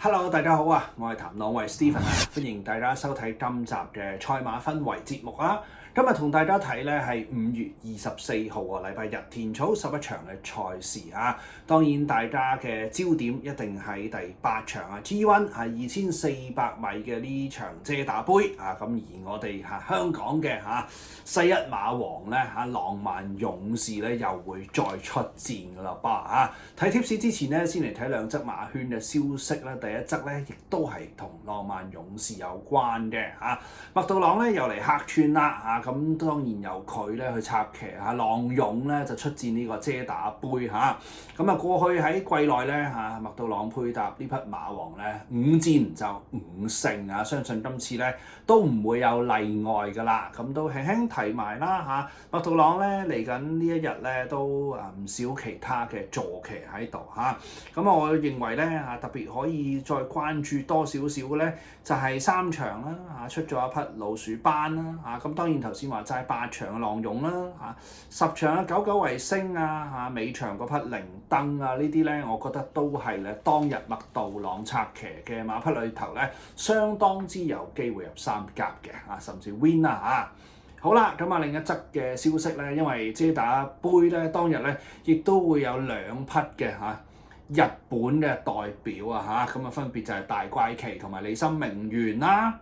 Hello，大家好啊！我係譚朗維 Steven 啊，歡迎大家收睇今集嘅賽馬氛圍節目啦。今日同大家睇咧係5月24號啊，禮拜日田草11場嘅賽事啊。當然大家嘅焦點一定喺第8場啊 G1 係2400米嘅呢場遮打杯啊。咁而我哋香港嘅世一馬王咧浪漫勇士咧又會再出戰㗎啦噃。睇貼士之前咧，先嚟睇兩則馬圈嘅消息啦。第一則咧亦都係同浪漫勇士有關嘅麥道朗咧又嚟客串啦咁當然由佢咧去策騎浪勇咧就出戰呢個遮打杯咁過去喺季內咧麥道朗配搭呢匹馬王咧5戰就5勝相信今次咧都唔會有例外㗎啦。咁都輕輕提埋啦麥道朗咧嚟緊呢一日咧都唔少其他嘅坐騎喺度咁我認為咧特別可以再關注多少少嘅咧就係3場啦出咗一匹老鼠斑啦咁當然頭先話齋8場嘅浪勇啦10場嘅九九維星尾場嗰匹靈燈呢啲咧，我覺得都係咧當日麥道朗策騎嘅馬匹裏頭咧，相當之有機會入3甲嘅甚至 win 好啦，咁另一則嘅消息咧，因為遮打杯咧當日咧亦都會有2匹嘅日本嘅代表咁分別就係大怪奇同埋李森明源啦。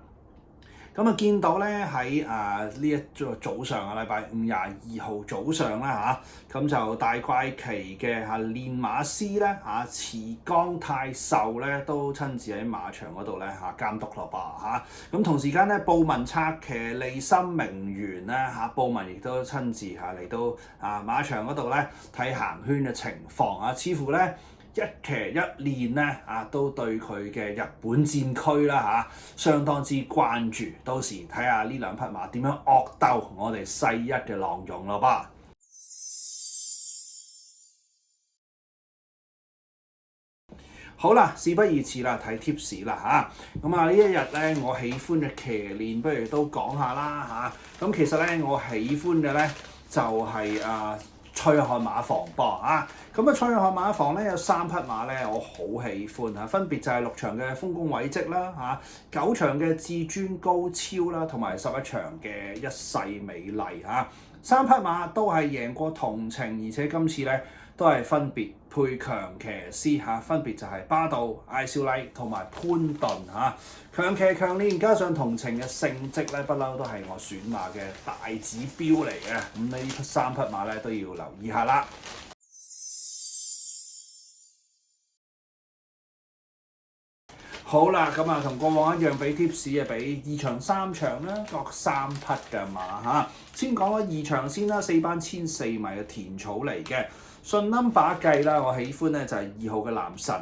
咁見到咧喺呢一早上禮拜5、22號早上啦咁就大怪奇嘅練馬師咧池江泰秀咧都親自喺馬場嗰度咧監督咯噃咁同時間咧布文策騎李森明源咧布文亦都親自嚟到馬場嗰度咧睇行圈嘅情況似乎咧一騎一練咧都對佢嘅日本戰區啦相當之關注，到時睇下呢兩匹馬點樣惡鬥我哋世一嘅浪勇咯噃。好啦，事不宜遲啦，睇貼士啦咁呢一日咧，我喜歡嘅騎練不如都講下啦咁其實咧，我喜歡嘅咧就係蔡約翰馬房噃咁蔡約翰馬房咧有3匹馬咧，我好喜歡分別就係6場嘅豐功偉績啦9場嘅至尊高超啦，同埋11場嘅一世美麗3匹馬都係贏過同程，而且今次咧都係分別配強騎師分別就係巴道、艾少麗同埋潘頓強騎強練，加上同程嘅成績咧，不嬲都係我選馬嘅大指標嚟嘅。咁呢3匹馬咧都要留意下啦。好啦，咁同過往一樣，俾貼士俾2場3場啦，各3匹嘅馬先講咗2場先啦，4班1400米嘅田草嚟嘅。順 number 計啦，我喜歡咧就係2號嘅男神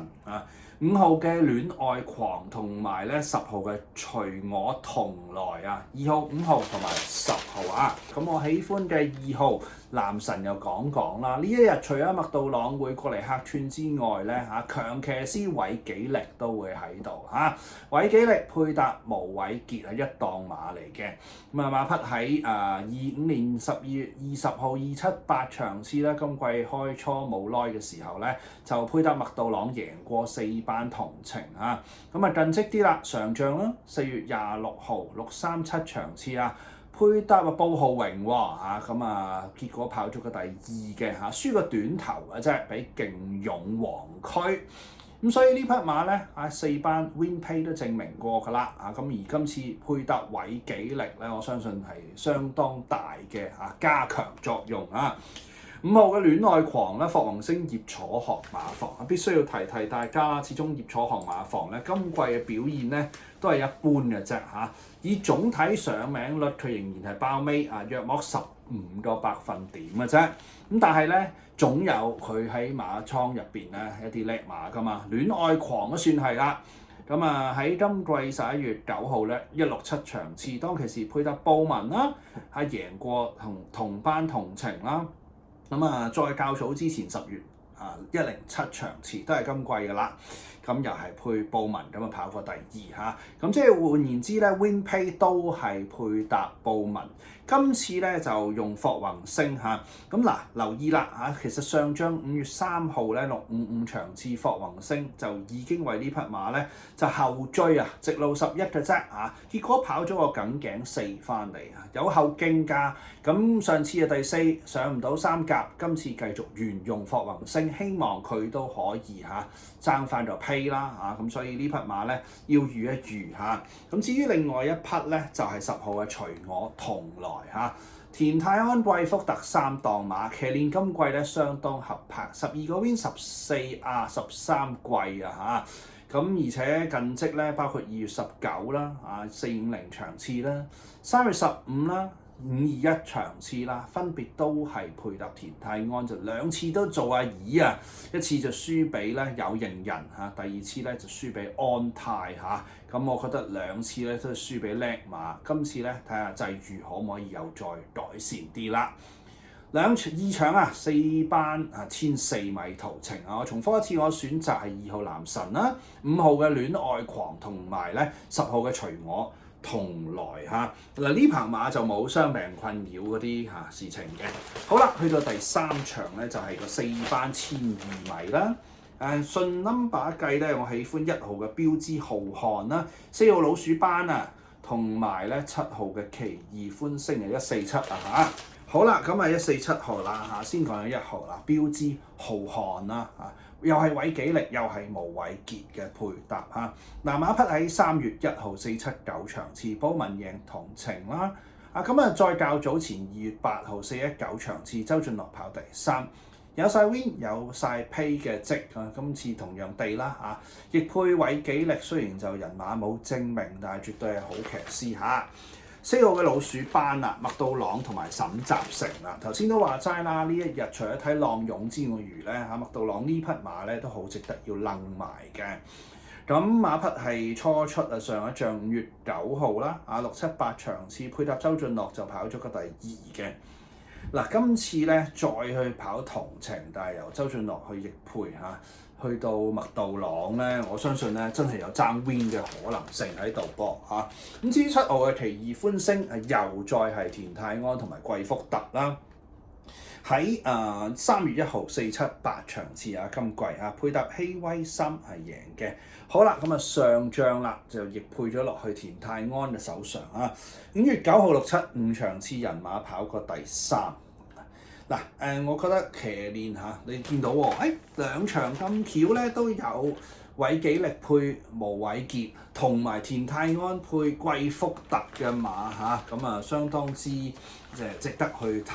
5號嘅戀愛狂同埋咧10號嘅隨我同來2號、5號同埋10號咁我喜歡嘅2號男神又講啦。呢一日除咗麥道朗會過嚟客串之外咧強騎師韋紀力都會喺度韋紀力配搭無偉傑係一檔馬嚟嘅。馬匹喺25年12月20號278場次咧，今季開初冇耐嘅時候咧就配搭麥道朗贏過4班同程近績啲啦，上仗啦4月26號637場次配搭布浩榮結果跑咗個第2嘅輸個短頭嘅啫，俾勁勇黃區咁所以呢匹馬咧4班 WinPay 都證明過㗎啦而今次配搭韋紀力咧，我相信係相當大嘅加強作用5號嘅戀愛狂咧，霍宏星葉楚航馬房必須要提大家，始終葉楚航馬房咧今季嘅表現咧都係一般嘅啫以總體上名率佢仍然係包尾約莫15個百分點嘅啫。咁但係咧總有佢喺馬倉入邊咧一啲叻馬㗎嘛，戀愛狂都算係啦。咁喺今季11月9號咧167場次，當其時配搭布文啦贏過同班同程啦。再較早之前10月107場次都係今季㗎啦，咁又係配布文跑過第2咁即係換言之咧 WinPay 都係配搭布文，今次咧就用霍宏星嚇。咁嗱，留意啦嚇，其實上仗5月3號咧655場次霍宏星就已經為呢匹馬咧就後追啊，直路11嘅啫嚇，結果跑咗個梗頸4翻嚟啊，有後勁㗎。咁上次嘅第4上唔到3甲，今次繼續沿用霍宏星，希望佢都可以爭翻個批啦嚇。咁所以呢匹馬咧要預一預嚇。咁至於另外一匹咧就係10號嘅隨我同來嚇。田泰安貴福特3檔馬，騎練今季咧相當合拍，12個 win 14啊13季啊嚇，咁而且近績咧包括2月19啦450場次啦，3月15啦521場次啦，分別都係配搭田泰安，就2次都做阿姨啊，一次就輸俾咧有型人嚇，第2次咧就輸俾安泰嚇，咁我覺得2次咧都係輸俾叻馬，今次咧睇下際遇可唔可以又再改善啲啦。2場啊4班1400米途程啊，我重複一次，我選擇係2號男神啦，5號嘅戀愛狂同埋咧10號嘅隨我同來嚇。嗱，呢匹馬就冇傷病困擾嗰啲事情嘅。好啦，去到第3場咧就係個4班1200米啦。順 number 計咧，我喜歡1號嘅標之浩瀚啦，4號老鼠班啊，同埋咧7號嘅奇異歡聲啊147啊嚇。好啦，咁啊147號啦嚇，先講咗1號啦，標之浩瀚啦嚇，又係韋紀力又係無偉傑嘅配搭嚇。嗱，馬匹喺3月1號479場次，寶文贏同情啦。咁啊再較早前2月8號419場次，周俊樂跑第3。有晒 win 有晒 pay 嘅績啊！今次同樣地啦嚇，亦配韋紀力，雖然就人馬冇證明，但係絕對係好騎師嚇。4號嘅老鼠班啦，麥道朗同埋沈集成啦。頭先都話齋啦，呢一日除咗睇浪勇之餘咧麥道朗呢匹馬咧都好值得要掕埋嘅。咁馬匹係初出啊，上一仗5月9號啦678場次，配搭周俊樂就跑咗個第2嘅。嗱，今次咧再去跑同程，但係由周俊樂去逆配去到麥道朗咧，我相信咧真係有爭 win 嘅可能性喺度噃嚇。咁至於7號嘅奇異歡聲又再係田泰安同埋貴福特啦。喺3月1號478場次今季配搭希威森係贏嘅。好啦，咁上仗啦就亦配咗落去田泰安嘅手上5月9號675場次人馬跑過第3。嗱我覺得騎練你見到2場咁巧咧都有韋紀力配無偉傑，同埋田泰安配貴福特嘅馬咁相當之值得去提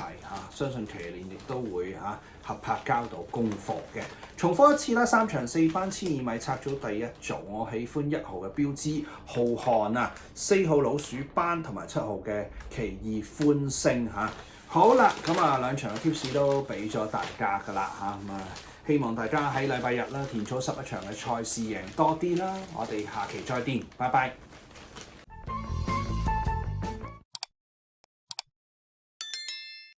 相信騎練亦都會合拍交到功課嘅。重複一次啦，3場4班1200米拆咗第1組，我喜歡1號嘅標之浩瀚4號老鼠班同埋7號嘅奇異歡聲好啦，咁2場嘅 tips 都俾咗大家㗎啦希望大家喺禮拜日啦田草11場嘅賽事贏多啲啦，我哋下期再見，拜拜。